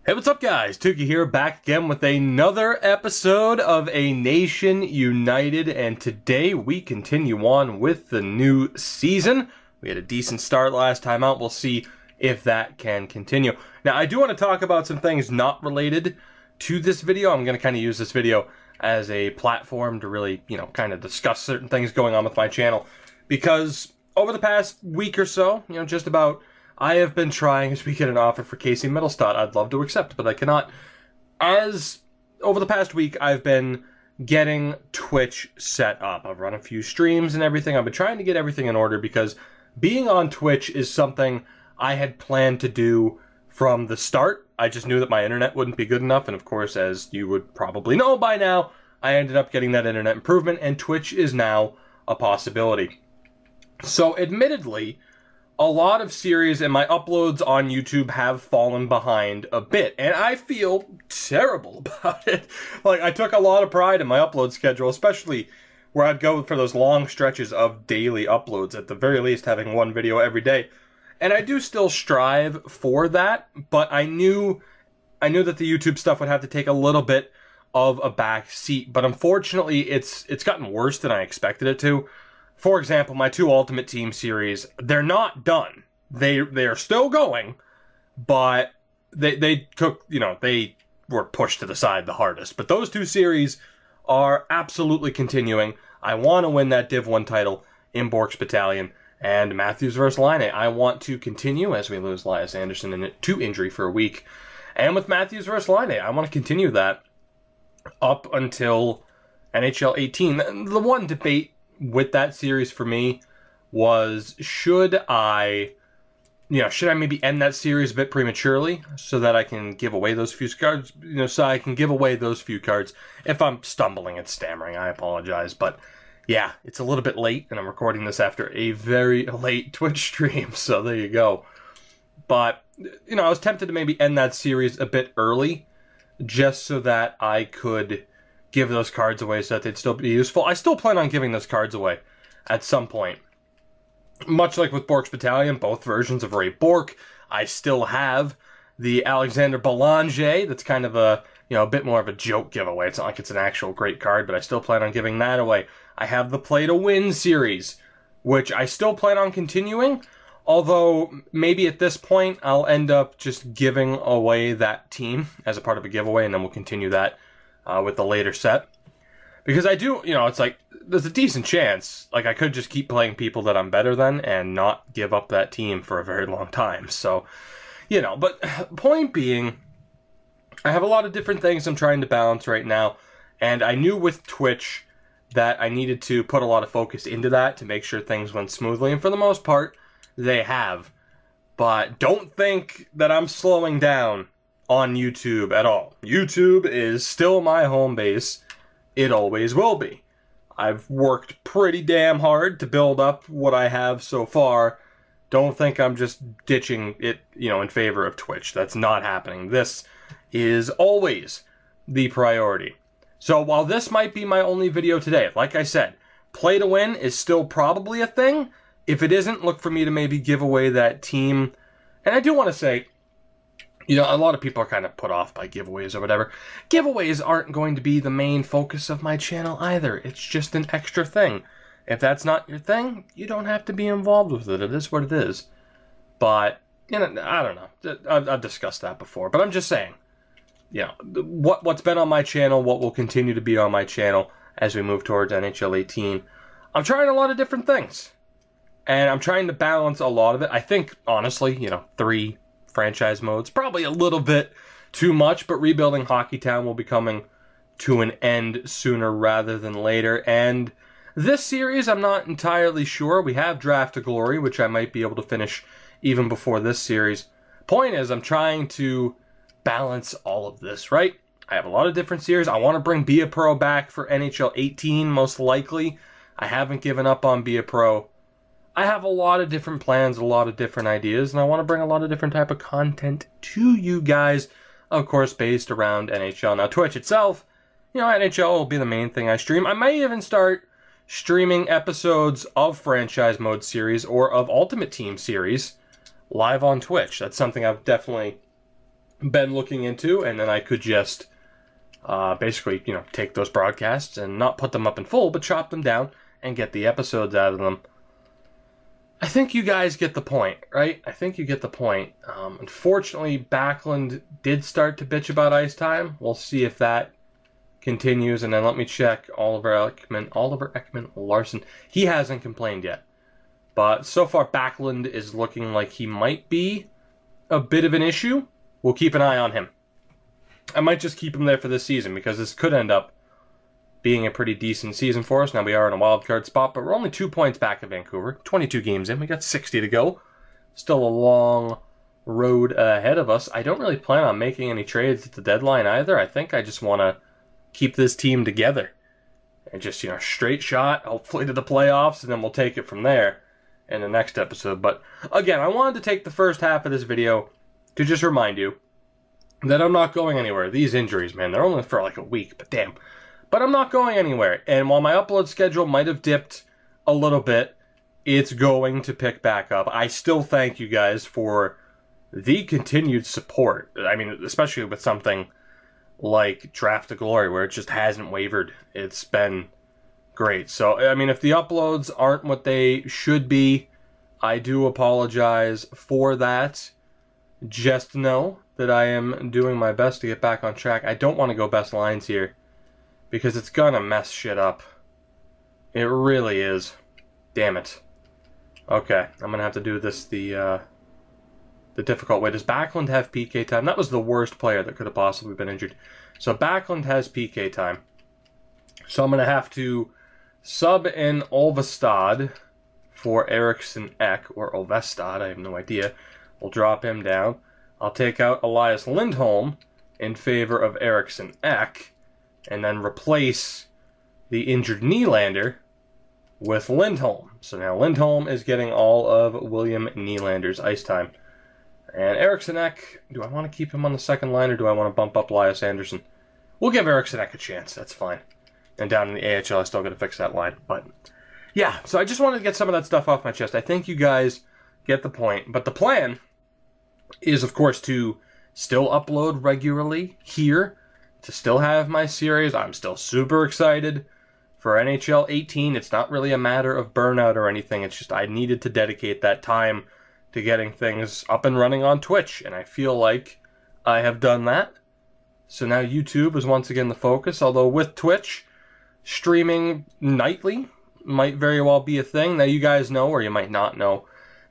Hey, what's up guys? Tuki here, back again with another episode of A Nation United, and today we continue on with the new season. We had a decent start last time out. We'll see if that can continue. Now, I do want to talk about some things not related to this video. I'm going to kind of use this video as a platform to really, kind of discuss certain things going on with my channel, because over the past week or so, just about, I have been trying to get an offer for Casey Mittelstadt. I'd love to accept, but I cannot. As over the past week, I've been getting Twitch set up. I've run a few streams and everything. I've been trying to get everything in order because being on Twitch is something I had planned to do from the start. I just knew that my internet wouldn't be good enough, and of course, as you would probably know by now, I ended up getting that internet improvement, and Twitch is now a possibility. So, admittedly, a lot of series and my uploads on YouTube have fallen behind a bit, and I feel terrible about it. Like, I took a lot of pride in my upload schedule, especially where I'd go for those long stretches of daily uploads, at the very least having one video every day. And I do still strive for that, but I knew that the YouTube stuff would have to take a little bit of a back seat, but unfortunately it's gotten worse than I expected it to. For example, my 2 Ultimate Team series, they're not done. They are still going, but they took, they were pushed to the side the hardest. But those 2 series are absolutely continuing. I want to win that Div 1 title in Bork's Battalion, and Matthews vs. Line. I want to continue as we lose Elias Anderson to injury for a week. And with Matthews vs. Line, I want to continue that up until NHL 18. The one debate with that series for me was, should I maybe end that series a bit prematurely so that I can give away those few cards, If I'm stumbling and stammering, I apologize, but yeah, it's a little bit late, and I'm recording this after a very late Twitch stream, so there you go. But, I was tempted to maybe end that series a bit early, just so that I could give those cards away so that they'd still be useful. I still plan on giving those cards away at some point. Much like with Bork's Battalion, both versions of Ray Bork, I still have the Alexander Belanger. That's kind of a, a bit more of a joke giveaway. It's not like it's an actual great card, but I still plan on giving that away. I have the Play to Win series, which I still plan on continuing, although maybe at this point I'll end up just giving away that team as a part of a giveaway, and then we'll continue that with the later set. Because I do, it's like, there's a decent chance, like, I could just keep playing people that I'm better than and not give up that team for a very long time. So, but point being, I have a lot of different things I'm trying to balance right now, and I knew with Twitch that I needed to put a lot of focus into that to make sure things went smoothly, and for the most part, they have. But don't think that I'm slowing down on YouTube at all. YouTube is still my home base. It always will be. I've worked pretty damn hard to build up what I have so far. Don't think I'm just ditching it, in favor of Twitch. That's not happening. This is always the priority. So while this might be my only video today, like I said, Play to Win is still probably a thing. If it isn't, look for me to maybe give away that team. And I do want to say, a lot of people are kind of put off by giveaways or whatever. Giveaways aren't going to be the main focus of my channel either. It's just an extra thing. If that's not your thing, you don't have to be involved with it. It is what it is. But, I don't know. I've discussed that before. But I'm just saying, what's been on my channel, what will continue to be on my channel as we move towards NHL 18. I'm trying a lot of different things. And I'm trying to balance a lot of it. I think, honestly, 3 franchise modes, probably a little bit too much, but Rebuilding Hockeytown will be coming to an end sooner rather than later. And this series, I'm not entirely sure. We have Draft to Glory, which I might be able to finish even before this series. Point is, I'm trying to balance all of this, right? I have a lot of different series. I want to bring Be a Pro back for NHL 18, most likely. I haven't given up on Be a Pro. I have a lot of different plans, a lot of different ideas, and I want to bring a lot of different type of content to you guys, of course, based around NHL. Now, Twitch itself, NHL will be the main thing I stream. I might even start streaming episodes of Franchise Mode series or of Ultimate Team series live on Twitch. That's something I've definitely been looking into, and then I could just basically, take those broadcasts and not put them up in full, but chop them down and get the episodes out of them. I think you guys get the point, right? I think you get the point. Unfortunately, Backlund did start to bitch about ice time. We'll see if that continues, and then let me check Oliver Ekman Larson. He hasn't complained yet. But so far, Backlund is looking like he might be a bit of an issue. We'll keep an eye on him. I might just keep him there for this season, because this could end up being a pretty decent season for us. Now we are in a wild card spot, but we're only 2 points back of Vancouver. 22 games in. We got 60 to go. Still a long road ahead of us. I don't really plan on making any trades at the deadline either. I think I just want to keep this team together. And just, straight shot, hopefully to the playoffs, and then we'll take it from there in the next episode. But again, I wanted to take the first half of this video to just remind you that I'm not going anywhere. These injuries, man, they're only for like a week, but damn. But I'm not going anywhere. And while my upload schedule might have dipped a little bit, it's going to pick back up. I still thank you guys for the continued support. I mean, especially with something like Draft to Glory, where it just hasn't wavered. It's been great. So, I mean, if the uploads aren't what they should be, I do apologize for that. Just know that I am doing my best to get back on track. I don't want to go best lines here, because it's gonna mess shit up. It really is. Damn it. Okay, I'm gonna have to do this the difficult way. Does Backlund have PK time? That was the worst player that could have possibly been injured. So Backlund has PK time. So I'm gonna have to sub in Olvestad for Eriksson Ek, or Olvestad, I have no idea. We'll drop him down. I'll take out Elias Lindholm in favor of Eriksson Ek, and then replace the injured Nylander with Lindholm. So now Lindholm is getting all of William Nylander's ice time. And Eriksson Ek, do I want to keep him on the second line, or do I want to bump up Elias Anderson? We'll give Eriksson Ek a chance, that's fine. And down in the AHL, I still got to fix that line. But yeah, so I just wanted to get some of that stuff off my chest. I think you guys get the point. But the plan is, of course, to still upload regularly here, to still have my series. I'm still super excited for NHL 18. It's not really a matter of burnout or anything. It's just I needed to dedicate that time to getting things up and running on Twitch, and I feel like I have done that. So now YouTube is once again the focus, although with Twitch, streaming nightly might very well be a thing. Now you guys know, or you might not know,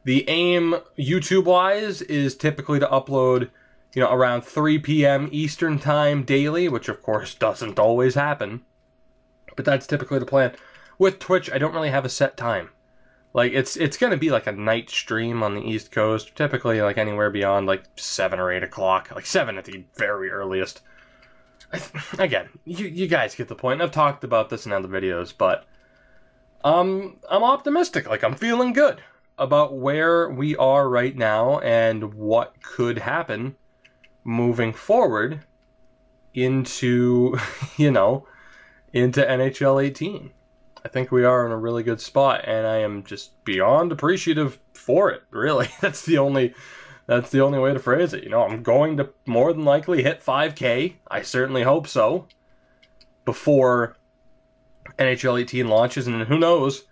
the aim YouTube-wise is typically to upload, around 3 p.m. Eastern Time daily, which of course doesn't always happen. But that's typically the plan. With Twitch, I don't really have a set time. Like, it's going to be like a night stream on the East Coast, typically like anywhere beyond like 7 or 8 o'clock, like 7 at the very earliest. Again, you guys get the point. I've talked about this in other videos, but I'm optimistic. Like, I'm feeling good about where we are right now and what could happen moving forward into, into NHL 18. I think we are in a really good spot, and I am just beyond appreciative for it, really. That's the only way to phrase it. I'm going to more than likely hit 5K. I certainly hope so, before NHL 18 launches, and who knows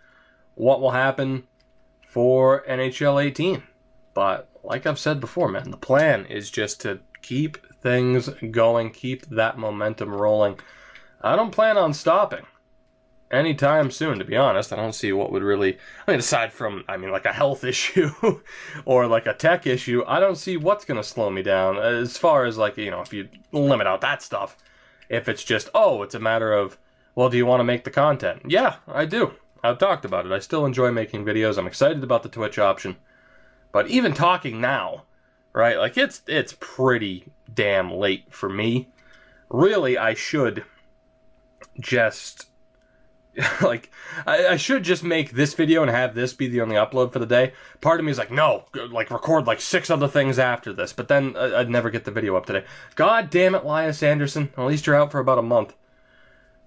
what will happen for NHL 18. But like I've said before, man, the plan is just to keep things going, keep that momentum rolling. I don't plan on stopping anytime soon, to be honest. I don't see what would really, aside from, like a health issue or like a tech issue, I don't see what's going to slow me down as far as like, if you limit out that stuff. If it's just, it's a matter of, well, do you want to make the content? Yeah, I do. I've talked about it. I still enjoy making videos. I'm excited about the Twitch option. But even talking now, right, like it's pretty damn late for me. Really, I should just, I should just make this video and have this be the only upload for the day. Part of me is like, no, record like 6 other things after this, but then I'd never get the video up today. God damn it, Elias Anderson. At least you're out for about a month.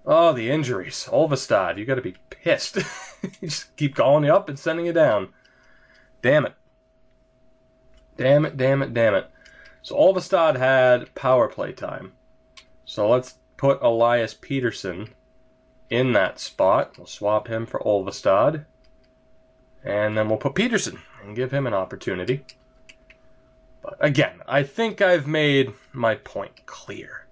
Oh, the injuries. Olvestad, you gotta be pissed. You just keep calling you up and sending you down. Damn it. Damn it, damn it, damn it. So Olvestad had power play time. So let's put Elias Peterson in that spot. We'll swap him for Olvestad. And then we'll put Peterson and give him an opportunity. But again, I think I've made my point clear.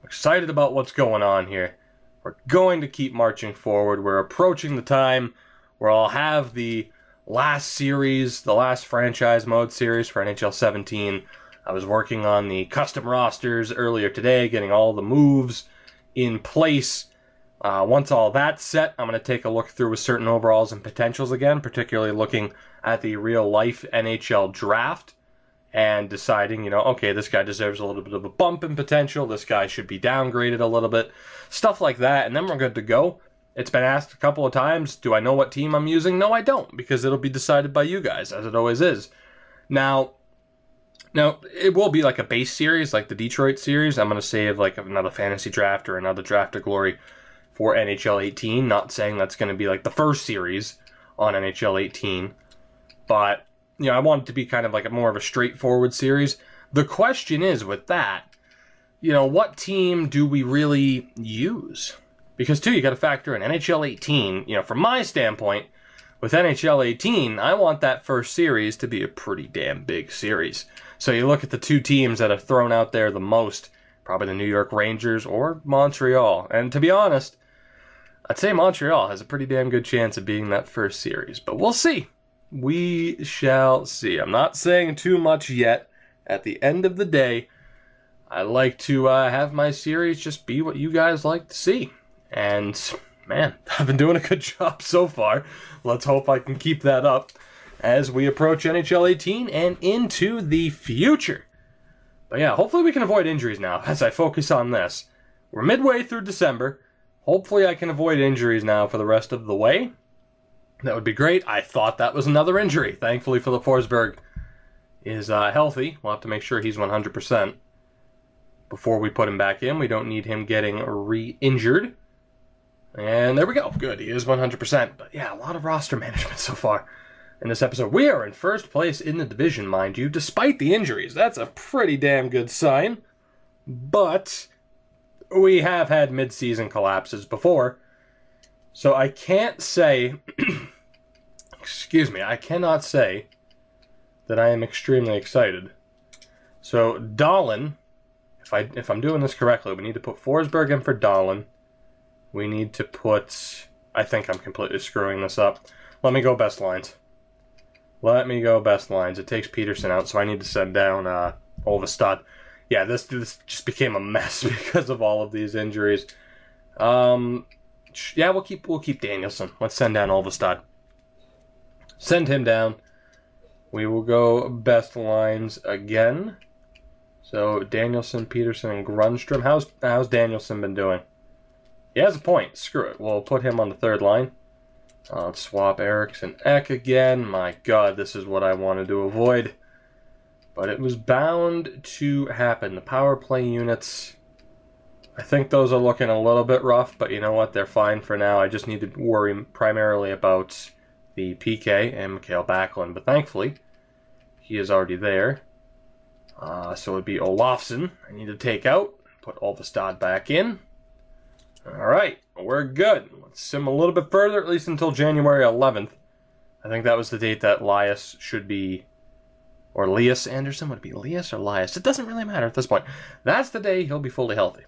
I'm excited about what's going on here. We're going to keep marching forward. We're approaching the time where I'll have the last series, the last franchise mode series for NHL 17. I was working on the custom rosters earlier today, getting all the moves in place. Once all that's set, I'm going to take a look through with certain overalls and potentials again, particularly looking at the real-life NHL draft and deciding, you know, okay, this guy deserves a little bit of a bump in potential, this guy should be downgraded a little bit, stuff like that, and then we're good to go. It's been asked a couple of times, do I know what team I'm using? No, I don't, because it'll be decided by you guys, as it always is. Now, it will be like a base series, like the Detroit series. I'm going to save like another fantasy draft or another draft of glory for NHL 18. Not saying that's going to be like the first series on NHL 18. But, you know, I want it to be kind of like more of a straightforward series. The question is, with that, you know, what team do we really use? Because, too, you got to factor in NHL 18. You know, from my standpoint, with NHL 18, I want that first series to be a pretty damn big series. So you look at the two teams that have thrown out there the most, probably the New York Rangers or Montreal. And to be honest, I'd say Montreal has a pretty damn good chance of being that first series. But we'll see. We shall see. I'm not saying too much yet. At the end of the day, I like to have my series just be what you guys like to see. And, man, I've been doing a good job so far. Let's hope I can keep that up as we approach NHL 18 and into the future. But yeah, hopefully we can avoid injuries now as I focus on this. We're midway through December. Hopefully I can avoid injuries now for the rest of the way. That would be great. I thought that was another injury. Thankfully, Philip Forsberg is healthy. We'll have to make sure he's 100% before we put him back in. We don't need him getting re-injured. And there we go. Good, he is 100%. But yeah, a lot of roster management so far in this episode. We are in first place in the division, mind you, despite the injuries. That's a pretty damn good sign. But we have had mid-season collapses before. So I can't say, excuse me, I cannot say that I am extremely excited. So Dahlin, if I'm doing this correctly, we need to put Forsberg in for Dahlin. We need to put, I think I'm completely screwing this up. Let me go best lines. Let me go best lines. It takes Peterson out, so I need to send down Olvestad. Yeah, this just became a mess because of all of these injuries. Yeah, we'll keep Danielson. Let's send down Olvestad. Send him down. We will go best lines again. So Danielson, Peterson, and Grundstrom. How's Danielson been doing? He has a point. Screw it. We'll put him on the third line. Let's swap Eriksson Ek again. My God, this is what I wanted to avoid. But it was bound to happen. The power play units, I think those are looking a little bit rough, but you know what? They're fine for now. I just need to worry primarily about the PK and Mikhail Backlund. But thankfully, he is already there. So it would be Olofsson I need to take out. Put Olvestad back in. Alright, we're good. Let's sim a little bit further, at least until January 11th. I think that was the date that Lias should be, or Lias Anderson. Would it be Lias or Lias? It doesn't really matter at this point. That's the day he'll be fully healthy.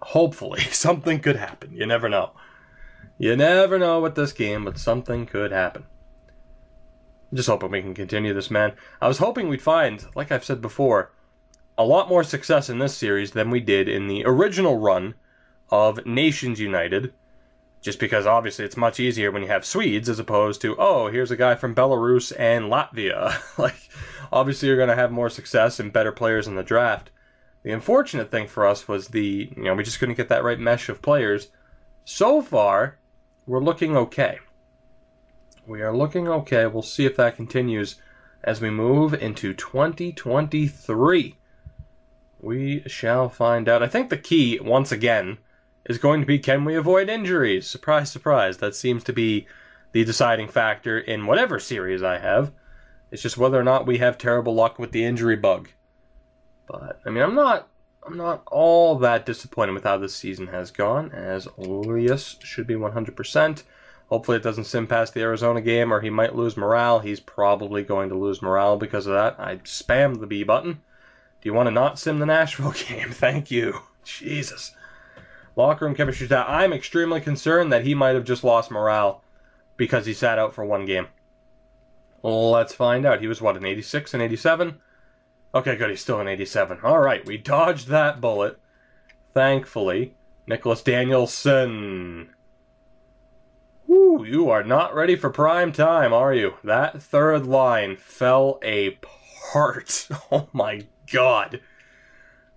Hopefully, something could happen. You never know. You never know with this game, but something could happen. I'm just hoping we can continue this, man. I was hoping we'd find, like I've said before, a lot more success in this series than we did in the original run of Nations United, just because obviously it's much easier when you have Swedes as opposed to, oh, here's a guy from Belarus and Latvia. Like, obviously you're going to have more success and better players in the draft. The unfortunate thing for us was we just couldn't get that right mesh of players. So far, we're looking okay. We are looking okay. We'll see if that continues as we move into 2023. We shall find out. I think the key, once again, is going to be, can we avoid injuries? Surprise, surprise. That seems to be the deciding factor in whatever series I have. It's just whether or not we have terrible luck with the injury bug. But I mean, I'm not all that disappointed with how this season has gone, as Elias should be 100%. Hopefully it doesn't sim past the Arizona game, or he might lose morale. He's probably going to lose morale because of that. I spammed the B button. Do you want to not sim the Nashville game? Thank you. Jesus. Locker room chemistry stat. I'm extremely concerned that he might have just lost morale because he sat out for one game. Let's find out. He was, what, an 86 and 87? Okay, good. He's still an 87. All right, we dodged that bullet. Thankfully. Nicholas Danielson. Woo, you are not ready for prime time, are you? That third line fell apart. Oh, my God.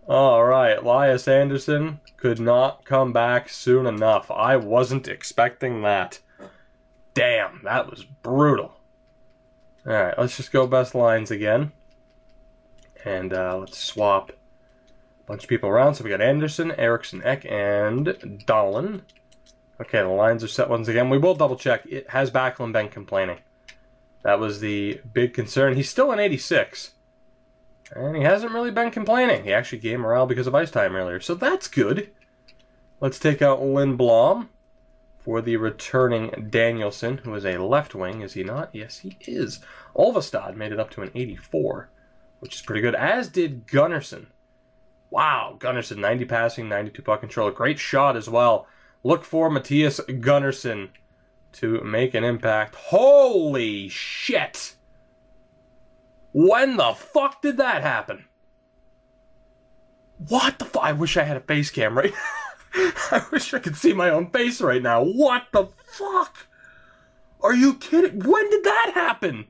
All right, Elias Anderson could not come back soon enough. I wasn't expecting that. Damn, that was brutal. All right, let's just go best lines again. And let's swap a bunch of people around. So we got Anderson, Eriksson, Ek, and Dahlin. Okay, the lines are set once again. We will double check. Has Backlund been complaining? That was the big concern. He's still an 86. And he hasn't really been complaining. He actually gave morale because of ice time earlier. So that's good. Let's take out Lindblom for the returning Danielson, who is a left wing, is he not? Yes, he is. Olvestad made it up to an 84, which is pretty good, as did Gunnarsson. Wow, Gunnarsson, 90 passing, 92 puck control. A great shot as well. Look for Matthias Gunnarsson to make an impact. Holy shit! When the fuck did that happen? What the fuck? I wish I had a face cam right now. I wish I could see my own face right now. What the fuck? Are you kidding? When did that happen?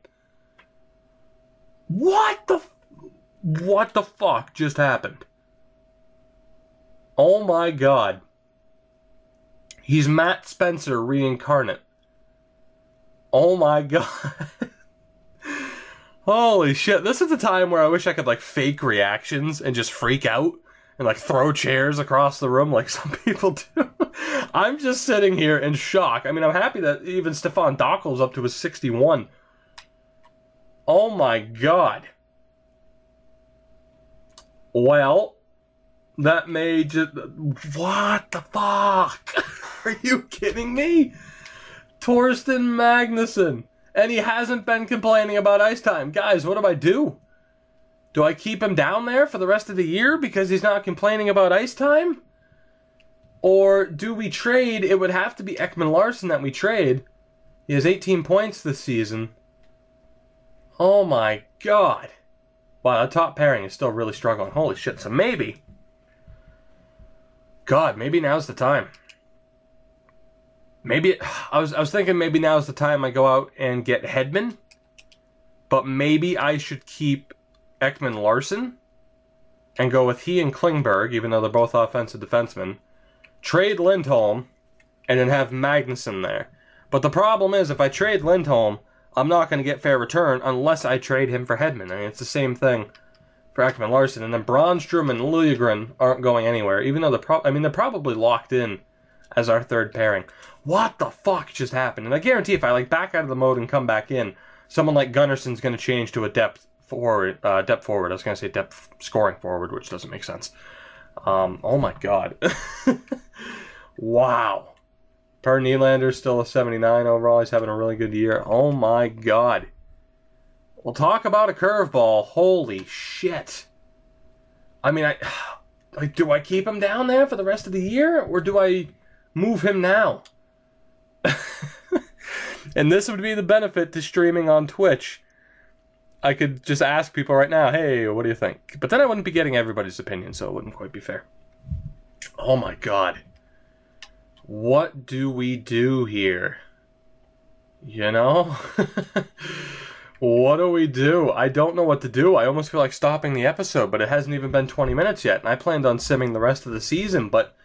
What the fuck just happened? Oh my God. He's Matt Spencer reincarnate. Oh my God. Holy shit. This is the time where I wish I could like fake reactions and just freak out and like throw chairs across the room like some people do. I'm just sitting here in shock. I mean, I'm happy that even Stefan Dockel's up to his 61. Oh my God. Well, that may just... What the fuck? Are you kidding me? Torsten Magnusson. And he hasn't been complaining about ice time. Guys, what do I do? Do I keep him down there for the rest of the year because he's not complaining about ice time? Or do we trade? It would have to be Ekman Larsson that we trade. He has 18 points this season. Oh my God. Wow, that top pairing is still really struggling. Holy shit. So maybe... God, maybe now's the time. Maybe... I was thinking maybe now's the time I go out and get Hedman. But maybe I should keep Ekman Larsson and go with he and Klingberg, even though they're both offensive defensemen. Trade Lindholm and then have Magnuson there. But the problem is, if I trade Lindholm, I'm not going to get fair return unless I trade him for Hedman. I mean, it's the same thing for Ekman Larsson. And then Brannstrom and Liljegren aren't going anywhere, even though they're probably locked in as our third pairing. What the fuck just happened? And I guarantee if I like back out of the mode and come back in, someone like Gunnarsson's going to change to a depth forward. I was going to say depth scoring forward, which doesn't make sense. Oh my God. Wow. Per Nylander's still a 79 overall. He's having a really good year. Oh my God. We'll talk about a curveball. Holy shit. I mean, do I keep him down there for the rest of the year? Or do I move him now? And this would be the benefit to streaming on Twitch. I could just ask people right now, hey, what do you think? But then I wouldn't be getting everybody's opinion, so it wouldn't quite be fair. Oh my God. What do we do here? You know? What do we do? I don't know what to do. I almost feel like stopping the episode, but it hasn't even been 20 minutes yet, and I planned on simming the rest of the season, but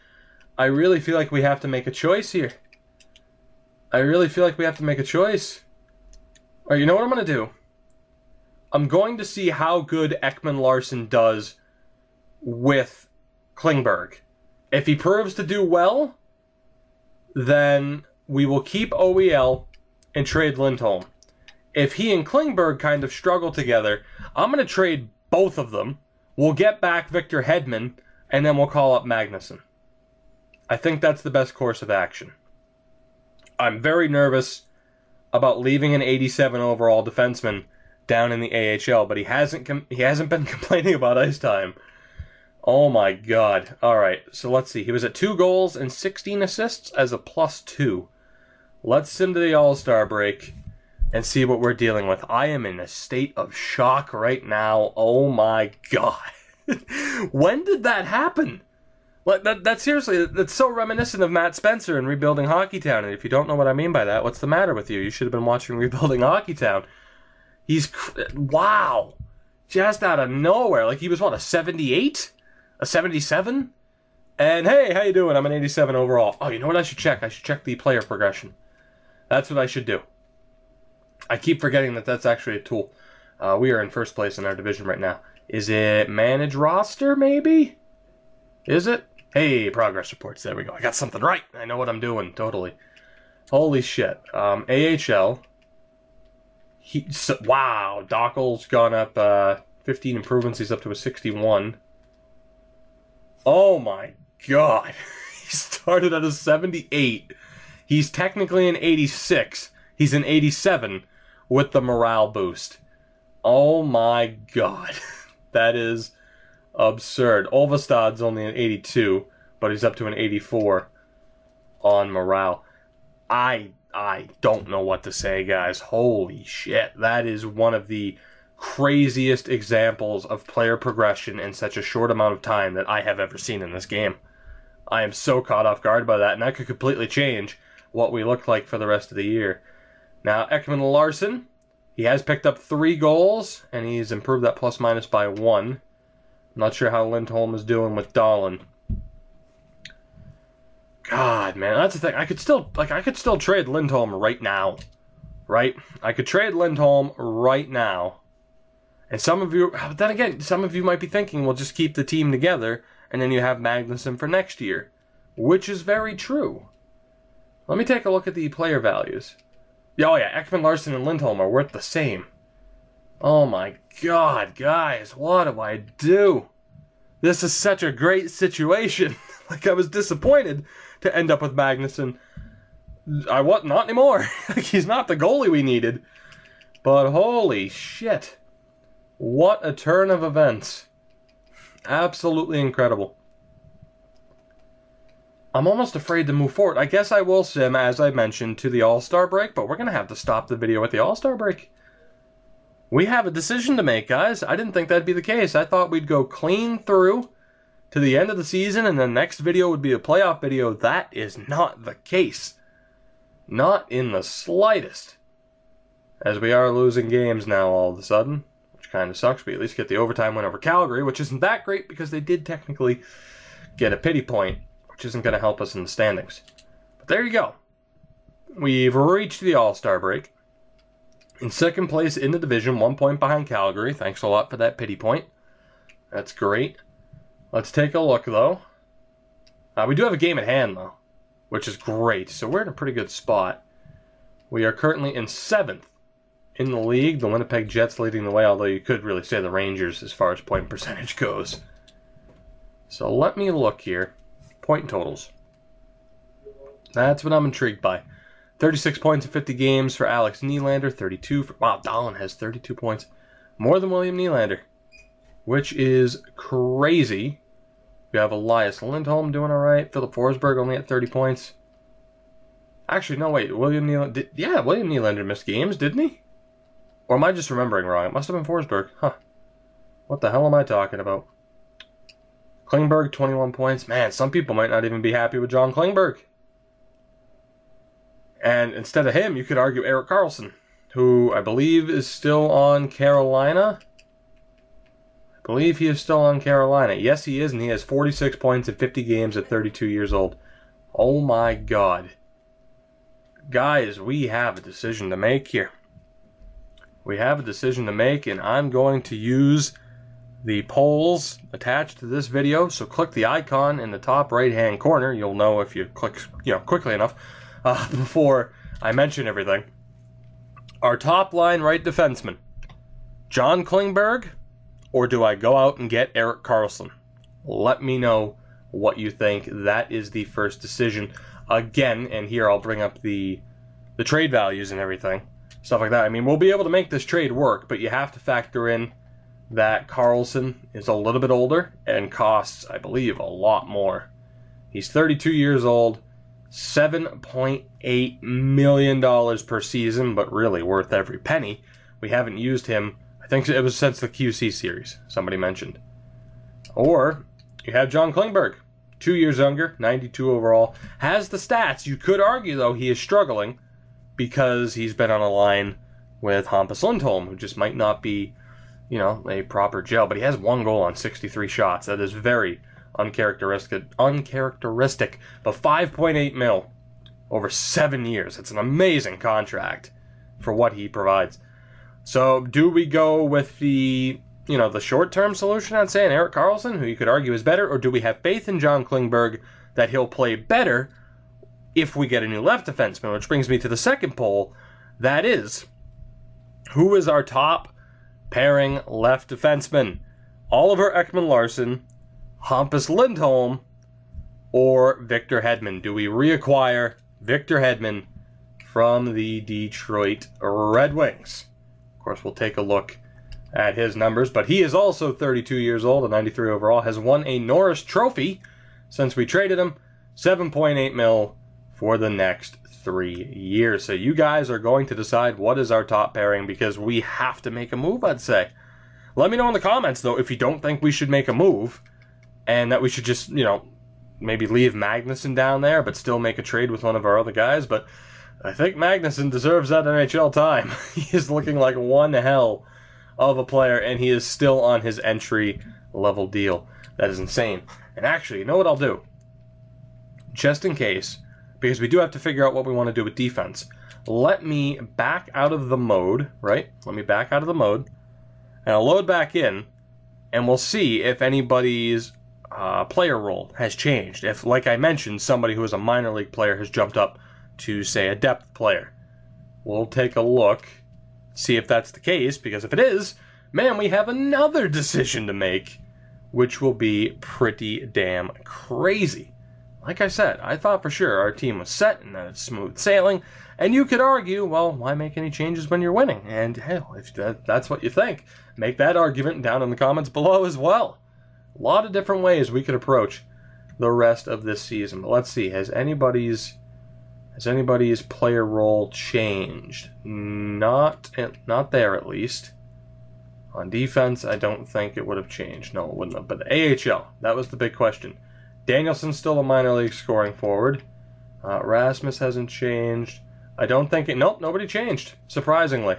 I really feel like we have to make a choice here. I really feel like we have to make a choice. Alright, you know what I'm going to do? I'm going to see how good Ekman Larsson does with Klingberg. If he proves to do well, then we will keep OEL and trade Lindholm. If he and Klingberg kind of struggle together, I'm going to trade both of them, We'll get back Victor Hedman, and then we'll call up Magnuson. I think that's the best course of action. I'm very nervous about leaving an 87 overall defenseman down in the AHL, but he hasn't been complaining about ice time. Oh my God. All right, so let's see. He was at 2 goals and 16 assists as a +2. Let's send to the All-Star break and see what we're dealing with. I am in a state of shock right now. Oh my God. When did that happen? Like that seriously, that's so reminiscent of Matt Spencer in Rebuilding Hockeytown. And if you don't know what I mean by that, what's the matter with you? You should have been watching Rebuilding Hockeytown. Wow. Just out of nowhere. Like, he was, what, a 78? A 77? And, hey, how you doing? I'm an 87 overall. Oh, you know what I should check? I should check the player progression. That's what I should do. I keep forgetting that that's actually a tool. We are in first place in our division right now. Is it manage roster, maybe? Is it? Hey, progress reports. There we go. I got something right. I know what I'm doing. Totally. Holy shit. AHL. Wow. Dockel's gone up 15 improvements. He's up to a 61. Oh my God. He started at a 78. He's technically an 86. He's an 87 with the morale boost. Oh my God. That is absurd. Olvestad's only an 82, but he's up to an 84 on morale. I don't know what to say, guys. Holy shit. That is one of the craziest examples of player progression in such a short amount of time that I have ever seen in this game. I am so caught off guard by that, and that could completely change what we look like for the rest of the year. Now, Ekman Larsson, he has picked up 3 goals, and he's improved that plus-minus by 1. I'm not sure how Lindholm is doing with Dahlin. God, man, that's the thing. I could still trade Lindholm right now. Right? I could trade Lindholm right now. And some of you might be thinking, well, just keep the team together, and then you have Magnuson for next year. Which is very true. Let me take a look at the player values. Oh yeah, Ekman Larsson and Lindholm are worth the same. Oh my God, guys, what do I do? This is such a great situation. Like, I was disappointed to end up with Magnuson. Not anymore. He's not the goalie we needed. But holy shit. What a turn of events. Absolutely incredible. I'm almost afraid to move forward. I guess I will sim, as I mentioned, to the All-Star break, but we're going to have to stop the video at the All-Star break. We have a decision to make, guys. I didn't think that'd be the case. I thought we'd go clean through to the end of the season, and the next video would be a playoff video. That is not the case. Not in the slightest. As we are losing games now all of a sudden, which kind of sucks. We at least get the overtime win over Calgary, which isn't that great because they did technically get a pity point, which isn't going to help us in the standings. But there you go. We've reached the All-Star break. In second place in the division, 1 point behind Calgary. Thanks a lot for that pity point. That's great. Let's take a look, though. We do have a game at hand, though, which is great. So we're in a pretty good spot. We are currently in 7th in the league. The Winnipeg Jets leading the way, although you could really say the Rangers as far as point percentage goes. So let me look here. Point totals. That's what I'm intrigued by. 36 points in 50 games for Alex Nylander. 32 for... Wow, Dahlin has 32 points. More than William Nylander. Which is crazy. We have Elias Lindholm doing alright. Philip Forsberg only at 30 points. Actually, no, wait. William Nylander... Yeah, William Nylander missed games, didn't he? Or am I just remembering wrong? It must have been Forsberg. Huh. What the hell am I talking about? Klingberg, 21 points. Man, some people might not even be happy with John Klingberg. And instead of him, you could argue Erik Karlsson, who I believe is still on Carolina. I believe he is still on Carolina. Yes, he is, and he has 46 points in 50 games at 32 years old. Oh my God. Guys, we have a decision to make here. We have a decision to make, and I'm going to use the polls attached to this video. So click the icon in the top right-hand corner. You'll know if you click, quickly enough before I mention everything. Our top line right defenseman, John Klingberg or do I go out and get Erik Karlsson? Let me know what you think. That is the first decision. Again, and here I'll bring up the trade values and everything, stuff like that. I mean, we'll be able to make this trade work, but you have to factor in that Karlsson is a little bit older and costs, I believe, a lot more. He's 32 years old, $7.8 million per season, but really worth every penny. We haven't used him, I think it was since the QC series, somebody mentioned. Or you have John Klingberg, 2 years younger, 92 overall, has the stats. You could argue, though, he is struggling because he's been on a line with Hampus Lindholm, who just might not be, you know, a proper gel, but he has 1 goal on 63 shots. That is very uncharacteristic, but 5.8 mil over 7 years. It's an amazing contract for what he provides. So do we go with the, you know, the short-term solution, I'd say, and Erik Karlsson, who you could argue is better, or do we have faith in John Klingberg that he'll play better if we get a new left defenseman? Which brings me to the second poll. That is, who is our top pairing left defenseman? Oliver Ekman-Larsson, Hampus Lindholm, or Victor Hedman? Do we reacquire Victor Hedman from the Detroit Red Wings? Of course, we'll take a look at his numbers, but he is also 32 years old, a 93 overall, has won a Norris Trophy since we traded him, 7.8 mil for the next 3 years. So you guys are going to decide what is our top pairing, because we have to make a move, I'd say. Let me know in the comments, though, if you don't think we should make a move and that we should just, you know, maybe leave Magnuson down there but still make a trade with one of our other guys. But I think Magnuson deserves that NHL time. He is looking like one hell of a player, and he is still on his entry-level deal. That is insane. And actually, you know what I'll do? Just in case, because we do have to figure out what we want to do with defense, let me back out of the mode, right? Let me back out of the mode, and I'll load back in, and we'll see if anybody's player role has changed. If, like I mentioned, somebody who is a minor league player has jumped up to, say, a depth player. We'll take a look, see if that's the case, because if it is, man, we have another decision to make, which will be pretty damn crazy. Like I said, I thought for sure our team was set and that it's smooth sailing, and you could argue, well, why make any changes when you're winning? And hell, if that's what you think, make that argument down in the comments below as well. A lot of different ways we could approach the rest of this season. But let's see, has anybody's player role changed? Not there, at least. On defense, I don't think it would have changed. No, it wouldn't have. But the AHL, that was the big question. Danielson's still a minor league scoring forward. Rasmus hasn't changed. I don't think it... Nope, nobody changed, surprisingly.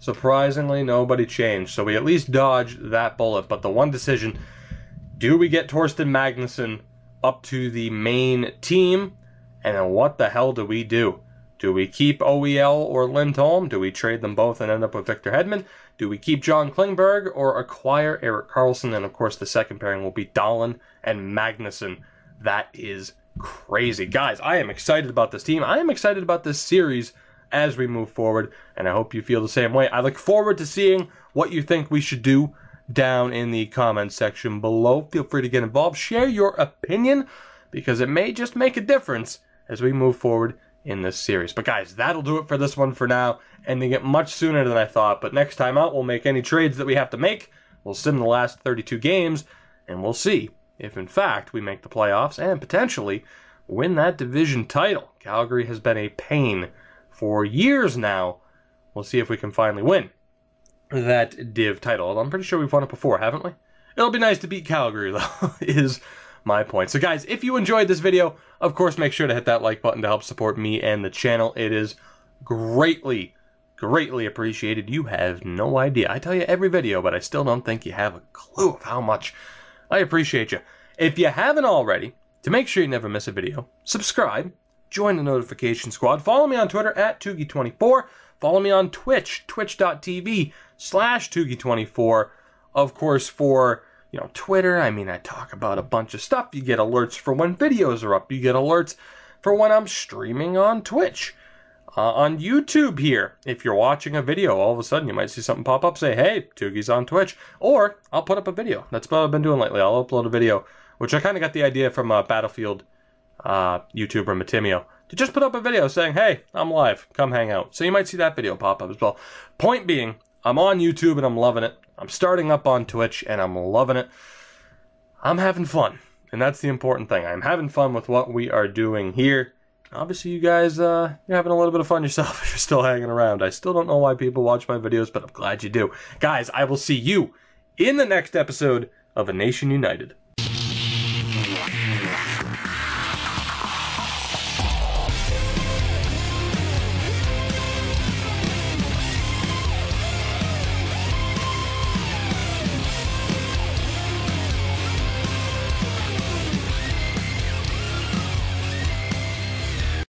Surprisingly, nobody changed. So we at least dodged that bullet. But the one decision, do we get Torsten Magnuson up to the main team? And then what the hell do we do? Do we keep OEL or Lindholm? Do we trade them both and end up with Victor Hedman? Do we keep John Klingberg or acquire Erik Karlsson? And of course, the second pairing will be Dahlin and Magnuson. That is crazy. Guys, I am excited about this team. I am excited about this series as we move forward, and I hope you feel the same way. I look forward to seeing what you think we should do down in the comments section below. Feel free to get involved. Share your opinion, because it may just make a difference as we move forward in this series. But guys, that'll do it for this one for now, ending it much sooner than I thought. But next time out, we'll make any trades that we have to make. We'll sim the last 32 games, and we'll see if, in fact, we make the playoffs and potentially win that division title. Calgary has been a pain for years now. We'll see if we can finally win that div title. I'm pretty sure we've won it before, haven't we? It'll be nice to beat Calgary, though, is my point. So guys, if you enjoyed this video, of course, make sure to hit that like button to help support me and the channel. It is greatly appreciated. You have no idea. I tell you every video, but I still don't think you have a clue of how much I appreciate you. If you haven't already, to make sure you never miss a video, subscribe, join the notification squad, follow me on Twitter at Toogie24, follow me on Twitch, twitch.tv/Toogie24. Of course, for Twitter, I mean, I talk about a bunch of stuff. You get alerts for when videos are up. You get alerts for when I'm streaming on Twitch. on YouTube here. If you're watching a video, all of a sudden you might see something pop up, say, hey, Tugi's on Twitch. Or I'll put up a video. That's what I've been doing lately. I'll upload a video, which I kind of got the idea from Battlefield YouTuber Matimio, to just put up a video saying, hey, I'm live, come hang out. So you might see that video pop up as well. Point being, I'm on YouTube and I'm loving it. I'm starting up on Twitch and I'm loving it. I'm having fun, and that's the important thing. I'm having fun with what we are doing here. Obviously, you guys, you're having a little bit of fun yourself if you're still hanging around. I still don't know why people watch my videos, but I'm glad you do. Guys, I will see you in the next episode of A Nation United.